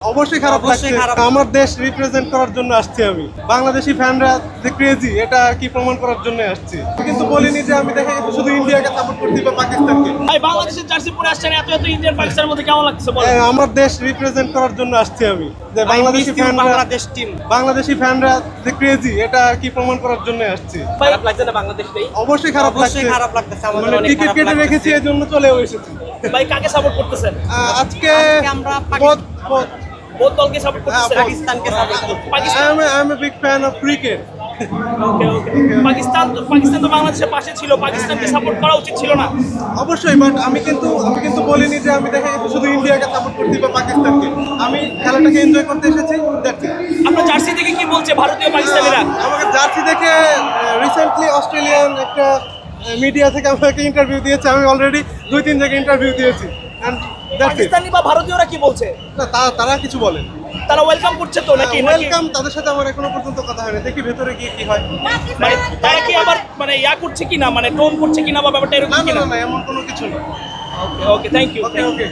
অবশ্যই খারাপ লাগছে। আমার দেশ রিপ্রেজেন্ট করার জন্য আসছি আমি। বাংলাদেশি ফ্যানরা যে ক্রেজি এটা কি প্রমাণ করার জন্য আসছি। কিন্তু বলিনি যে আমি দেখে শুধু ইন্ডিয়াকে সাপোর্ট করছি বা পাকিস্তানকে। ভাই বাংলাদেশের জার্সি পরে আসছেন, এত ইন্ডিয়ান পাকিস্তানের মধ্যে কেমন লাগছে বলেন? আমার দেশ রিপ্রেজেন্ট করার জন্য আসছি আমি। যে বাংলাদেশি ফ্যানরা যে ক্রেজি এটা কি প্রমাণ করার জন্য আসছি। খারাপ লাগছে না বাংলাদেশটাই? অবশ্যই খারাপ লাগছে। মানে টিকিট কেটে রেখেছি এই জন্য চলেও এসেছি। ভাই কাকে সাপোর্ট করতেছেন? আজকে আমরা বহুত দলকে সাপোর্ট করতেছেন? পাকিস্তানকে সাপোর্ট করি। Pakistan. I am a big fan of cricket. ওকে ওকে। পাকিস্তান তো বাংলাদেশের পাশে ছিল, পাকিস্তানকে সাপোর্ট করা উচিত ছিল না? অবশ্যই, বাট আমি কিন্তু বলিনি যে আমি দেখে শুধু ইন্ডিয়াকে সাপোর্ট করছি বা পাকিস্তানকে। আমি খেলাটাকে এনজয় করতে এসেছি। That's it. আপনার জার্সি থেকে কি বলছে ভারতীয় পাকিস্তানিরা? আমাকে জার্সি দেখে রিসেন্টলি অস্ট্রেলিয়ান একটা মিডিয়া থেকে আমাকে ইন্টারভিউ দিয়েছে। আমি অলরেডি 2-3 জায়গায় ইন্টারভিউ দিয়েছি। And that's it. পাকিস্তানি বা ভারতীয়রা কি বলছে? না, তারা কিছু বলেন। তারা ওয়েলকাম করছে তো নাকি? ওয়েলকাম, তাদের সাথে আমার এখনো পর্যন্ত কথা হয়নি। দেখি ভেতরে গিয়ে কি হয়। মানে তারা কি আবার মানে করছে কিনা, মানে টোন করছে কিনা বা ব্যাপারটা এরকম না, কিনা? এমন কোনো কিছু না। Okay thank you. ওকে।